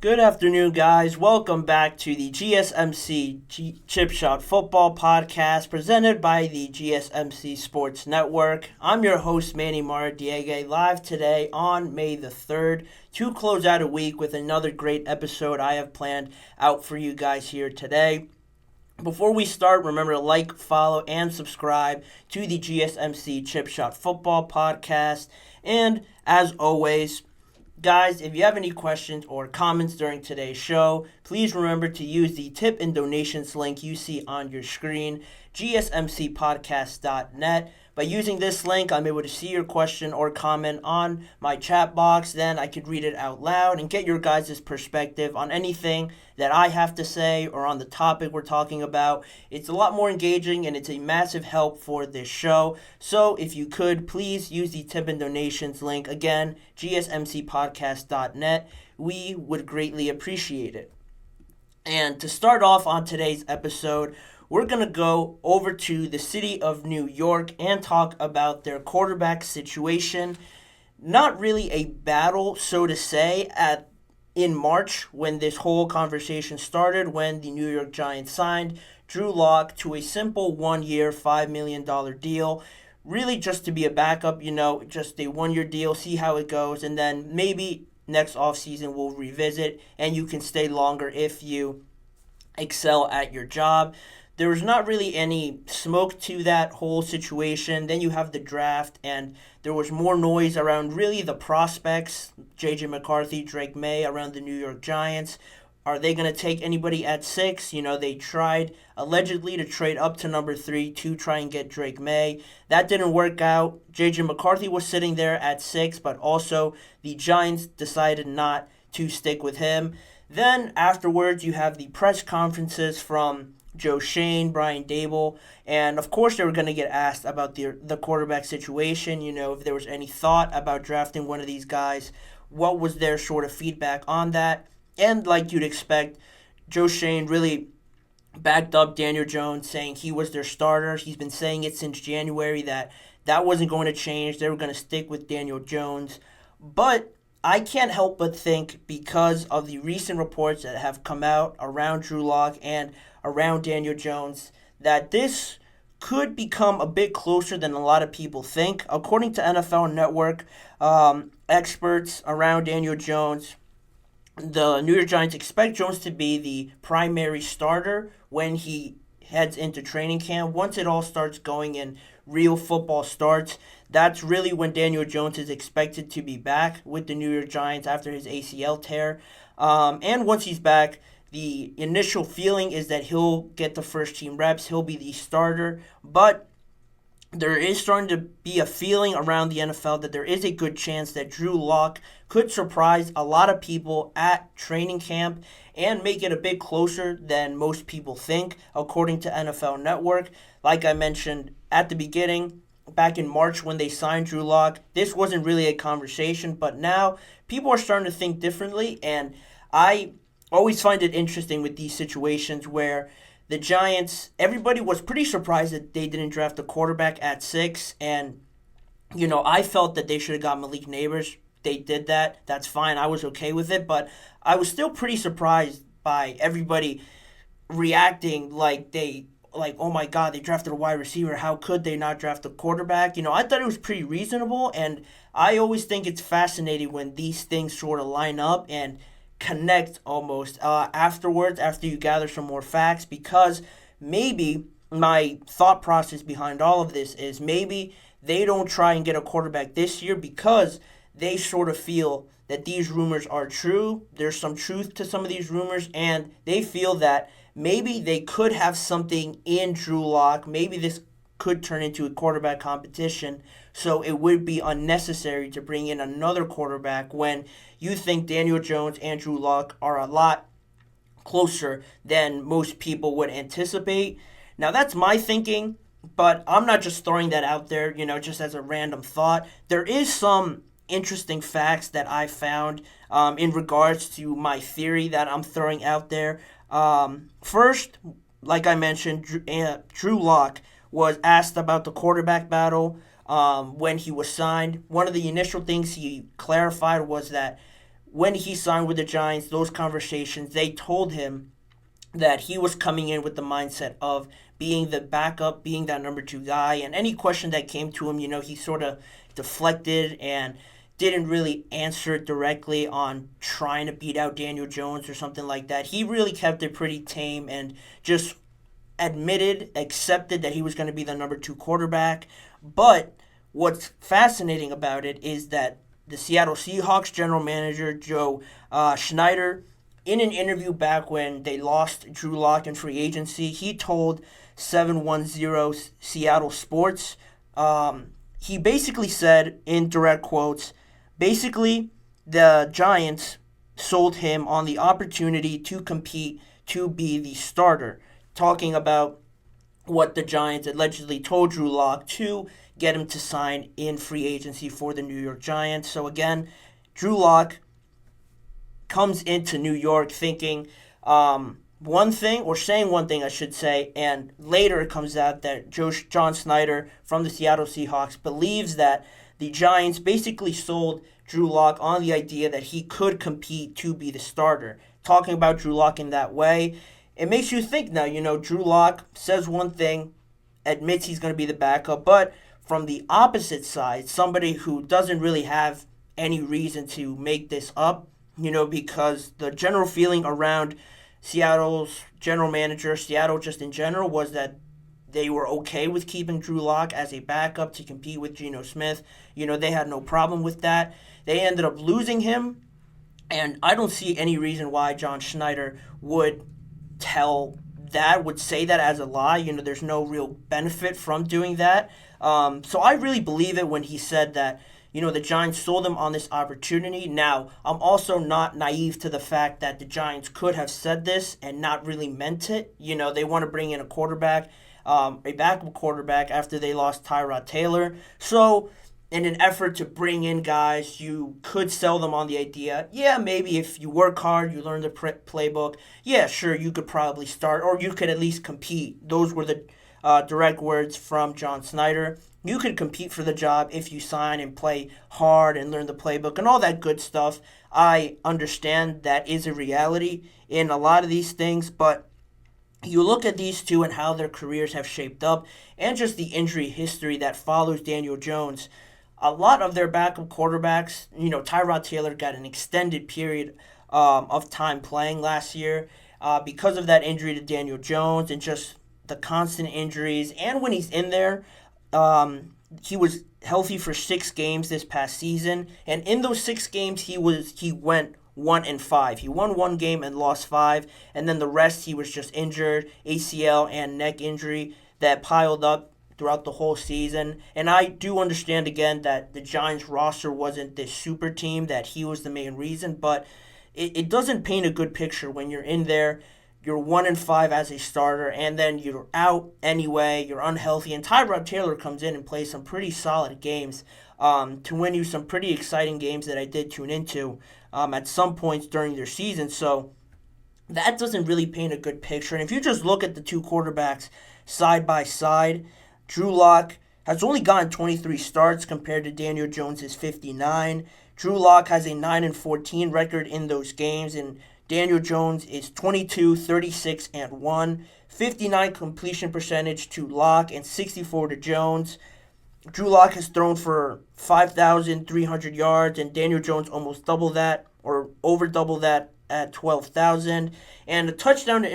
Good afternoon, guys. Welcome back to the GSMC Chip Shot Football Podcast presented by the GSMC Sports Network. I'm your host, Manny Maradiege, live today on May the 3rd to close out a week with another great episode I have planned out for you guys here today. Before we start, remember to like, follow, and subscribe to the GSMC Chip Shot Football Podcast. And as always, guys, if you have any questions or comments during today's show, please remember to use the tip and donations link you see on your screen, GSMCPodcast.net. By using this link, I'm able to see your question or comment on my chat box. Then I could read it out loud and get your guys' perspective on anything that I have to say or on the topic we're talking about. It's a lot more engaging and it's a massive help for this show. So if you could, please use the tip and donations link. Again, GSMCPodcast.net. We would greatly appreciate it. And to start off on today's episode, we're going to go over to the city of New York and talk about their quarterback situation. Not really a battle, so to say, in March when this whole conversation started, when the New York Giants signed Drew Lock to a simple 1-year, $5 million deal. Really just to be a backup, just a 1-year deal, see how it goes, and then maybe next offseason we'll revisit and you can stay longer if you excel at your job. There was not really any smoke to that whole situation. Then you have the draft, and there was more noise around really the prospects, J.J. McCarthy, Drake May, around the New York Giants. Are they going to take anybody at 6? They tried allegedly to trade up to number 3 to try and get Drake May. That didn't work out. J.J. McCarthy was sitting there at 6, but also the Giants decided not to stick with him. Then afterwards, you have the press conferences from Joe Schoen, Brian Dable, and of course they were going to get asked about the quarterback situation, if there was any thought about drafting one of these guys, what was their sort of feedback on that. And like you'd expect, Joe Schoen really backed up Daniel Jones, saying he was their starter. He's been saying it since January that wasn't going to change. They were going to stick with Daniel Jones. But I can't help but think, because of the recent reports that have come out around Drew Lock and around Daniel Jones, that this could become a bit closer than a lot of people think. According to NFL Network experts around Daniel Jones, the New York Giants expect Jones to be the primary starter when he heads into training camp. Once it all starts going and real football starts, that's really when Daniel Jones is expected to be back with the New York Giants after his ACL tear. And once he's back, the initial feeling is that he'll get the first team reps. He'll be the starter. But there is starting to be a feeling around the NFL that there is a good chance that Drew Lock could surprise a lot of people at training camp and make it a bit closer than most people think, according to NFL Network. Like I mentioned at the beginning, back in March when they signed Drew Lock, this wasn't really a conversation, but now people are starting to think differently, and I always find it interesting with these situations where the Giants, everybody was pretty surprised that they didn't draft a quarterback at 6, and, I felt that they should have got Malik Neighbors. They did that. That's fine. I was okay with it, but I was still pretty surprised by everybody reacting like, oh my God, they drafted a wide receiver. How could they not draft a quarterback? I thought it was pretty reasonable, and I always think it's fascinating when these things sort of line up and connect almost afterwards, after you gather some more facts, because maybe my thought process behind all of this is maybe they don't try and get a quarterback this year because they sort of feel that these rumors are true. There's some truth to some of these rumors, and they feel that maybe they could have something in Drew Lock. Maybe this could turn into a quarterback competition, so it would be unnecessary to bring in another quarterback when you think Daniel Jones and Drew Lock are a lot closer than most people would anticipate. Now, that's my thinking, but I'm not just throwing that out there, just as a random thought. There is some interesting facts that I found in regards to my theory that I'm throwing out there. First, like I mentioned, Drew Lock was asked about the quarterback battle when he was signed. One of the initial things he clarified was that when he signed with the Giants, those conversations, they told him that he was coming in with the mindset of being the backup, being that number 2 guy. And any question that came to him, he sort of deflected and didn't really answer it directly on trying to beat out Daniel Jones or something like that. He really kept it pretty tame and just accepted that he was going to be the number 2 quarterback. But what's fascinating about it is that the Seattle Seahawks general manager, Joe Schneider, in an interview back when they lost Drew Lock in free agency, he told 710 Seattle Sports, he basically said, in direct quotes, basically, the Giants sold him on the opportunity to compete to be the starter, talking about what the Giants allegedly told Drew Lock to get him to sign in free agency for the New York Giants. So again, Drew Lock comes into New York thinking one thing, or saying one thing, I should say, and later it comes out that John Schneider from the Seattle Seahawks believes that the Giants basically sold Drew Lock on the idea that he could compete to be the starter. Talking about Drew Lock in that way, it makes you think now, Drew Lock says one thing, admits he's going to be the backup, but from the opposite side, somebody who doesn't really have any reason to make this up, because the general feeling around Seattle's general manager, Seattle just in general, was that they were okay with keeping Drew Lock as a backup to compete with Geno Smith. They had no problem with that. They ended up losing him, and I don't see any reason why John Schneider would say that as a lie. There's no real benefit from doing that. So I really believe it when he said that, the Giants sold him on this opportunity. Now, I'm also not naive to the fact that the Giants could have said this and not really meant it. They want to bring in a quarterback, a backup quarterback after they lost Tyrod Taylor. So in an effort to bring in guys, you could sell them on the idea, maybe if you work hard, you learn the playbook, sure, you could probably start, or you could at least compete. Those were the direct words from John Schneider. You could compete for the job if you sign and play hard and learn the playbook and all that good stuff. I understand that is a reality in a lot of these things, but you look at these two and how their careers have shaped up and just the injury history that follows Daniel Jones. A lot of their backup quarterbacks, Tyrod Taylor got an extended period of time playing last year because of that injury to Daniel Jones and just the constant injuries. And when he's in there, he was healthy for 6 games this past season, and in those 6 games he went 1-5. He won 1 game and lost 5, and then the rest he was just injured, ACL and neck injury that piled up throughout the whole season. And I do understand again that the Giants roster wasn't this super team, that he was the main reason, but it doesn't paint a good picture when you're in there. You're 1-5 as a starter, and then you're out anyway. You're unhealthy, and Tyrod Taylor comes in and plays some pretty solid games to win you some pretty exciting games that I did tune into at some points during their season. So that doesn't really paint a good picture. And if you just look at the two quarterbacks side by side, Drew Lock has only gotten 23 starts compared to Daniel Jones' 59. Drew Lock has a 9-14 record in those games, and Daniel Jones is 22, 36, and 1. 59 completion percentage to Lock and 64 to Jones. Drew Lock has thrown for 5,300 yards, and Daniel Jones almost double that, or over double that at 12,000. And the touchdown to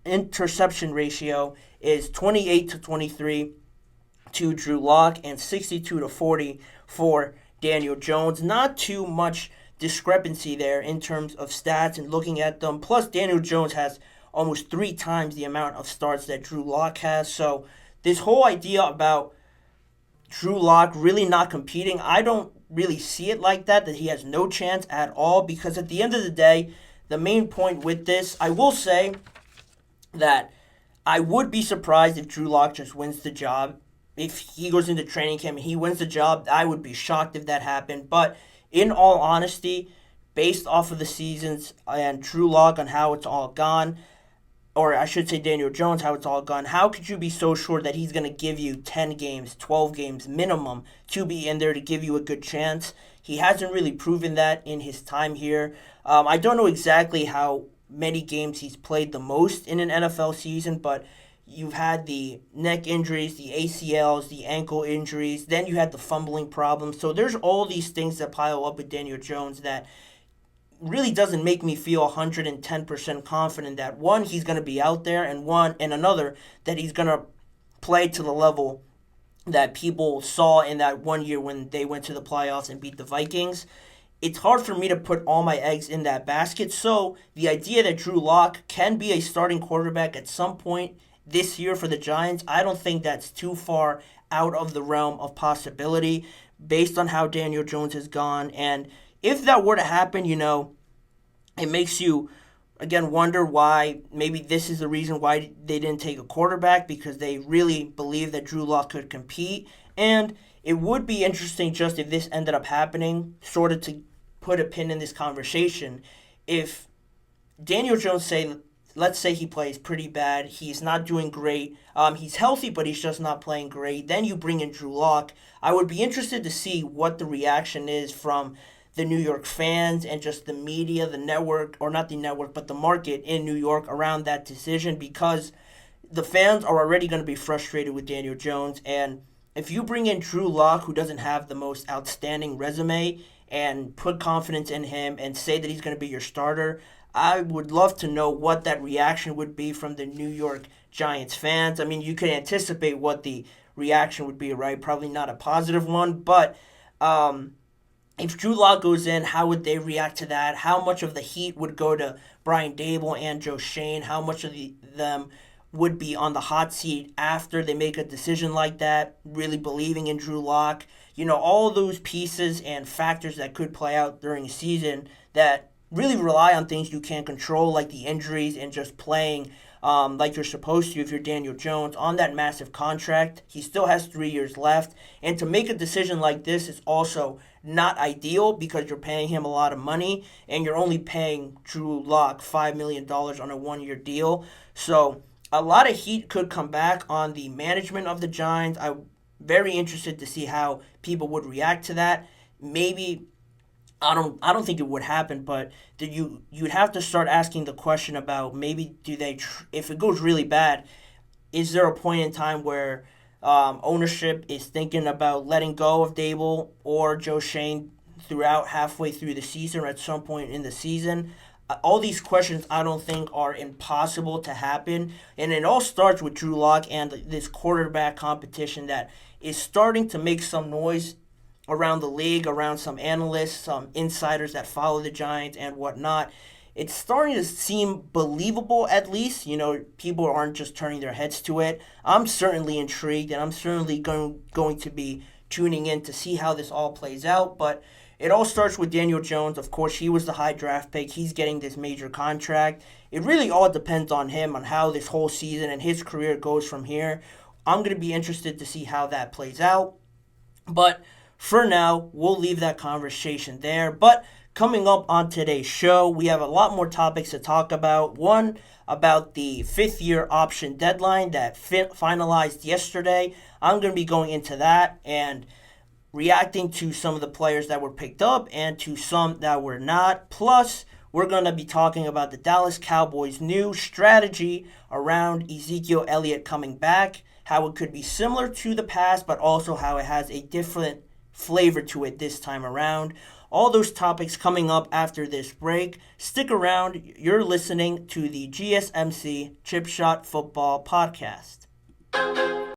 interception ratio is 28-23 to Drew Lock and 62-40 for Daniel Jones. Not too much discrepancy there in terms of stats and looking at them. Plus, Daniel Jones has almost 3 times the amount of starts that Drew Lock has. So this whole idea about Drew Lock really not competing, I don't really see it like that he has no chance at all, because at the end of the day, the main point with this, I will say that I would be surprised if Drew Lock just wins the job. If he goes into training camp and he wins the job, I would be shocked if that happened. But in all honesty, based off of the seasons and Drew Lock on how it's all gone, or I should say Daniel Jones, how it's all gone, how could you be so sure that he's going to give you 10 games, 12 games minimum to be in there to give you a good chance? He hasn't really proven that in his time here. I don't know exactly how many games he's played the most in an NFL season, but you've had the neck injuries, the ACLs, the ankle injuries, then you had the fumbling problems. So there's all these things that pile up with Daniel Jones that really doesn't make me feel 110% confident that one, he's going to be out there, and another, that he's going to play to the level that people saw in that one year when they went to the playoffs and beat the Vikings. It's hard for me to put all my eggs in that basket. So the idea that Drew Lock can be a starting quarterback at some point this year for the Giants, I don't think that's too far out of the realm of possibility based on how Daniel Jones has gone. And if that were to happen, it makes you, again, wonder why maybe this is the reason why they didn't take a quarterback, because they really believe that Drew Lock could compete. And it would be interesting just if this ended up happening, sort of to put a pin in this conversation. If Daniel Jones, let's say he plays pretty bad, he's not doing great, he's healthy but he's just not playing great, then you bring in Drew Lock, I would be interested to see what the reaction is from the New York fans and just the media, the network, or not the network, but the market in New York around that decision, because the fans are already going to be frustrated with Daniel Jones. And if you bring in Drew Lock, who doesn't have the most outstanding resume, and put confidence in him and say that he's going to be your starter, I would love to know what that reaction would be from the New York Giants fans. I mean, you can anticipate what the reaction would be, right? Probably not a positive one, but if Drew Lock goes in, how would they react to that? How much of the heat would go to Brian Daboll and Joe Schoen? How much of them would be on the hot seat after they make a decision like that, really believing in Drew Lock? All those pieces and factors that could play out during a season that really rely on things you can't control, like the injuries and just playing like you're supposed to if you're Daniel Jones on that massive contract. He still has 3 years left. And to make a decision like this is also not ideal, because you're paying him a lot of money and you're only paying Drew Lock $5 million on a 1-year deal. So a lot of heat could come back on the management of the Giants. I'm very interested to see how people would react to that. Maybe I don't think it would happen, but you'd have to start asking the question about maybe if it goes really bad, is there a point in time where ownership is thinking about letting go of Daboll or Joe Schoen halfway through the season or at some point in the season? All these questions I don't think are impossible to happen, and it all starts with Drew Lock and this quarterback competition that is starting to make some noise around the league, around some analysts, some insiders that follow the Giants and whatnot. It's starting to seem believable, at least. People aren't just turning their heads to it. I'm certainly intrigued, and I'm certainly going to be tuning in to see how this all plays out. But it all starts with Daniel Jones. Of course, he was the high draft pick. He's getting this major contract. It really all depends on him, on how this whole season and his career goes from here. I'm going to be interested to see how that plays out. But for now, we'll leave that conversation there. But coming up on today's show, we have a lot more topics to talk about. One, about the fifth-year option deadline that finalized yesterday. I'm going to be going into that and reacting to some of the players that were picked up and to some that were not. Plus, we're going to be talking about the Dallas Cowboys' new strategy around Ezekiel Elliott coming back, how it could be similar to the past, but also how it has a different flavor to it this time around. All those topics coming up after this break. Stick around. You're listening to the GSMC Chip Shot Football Podcast.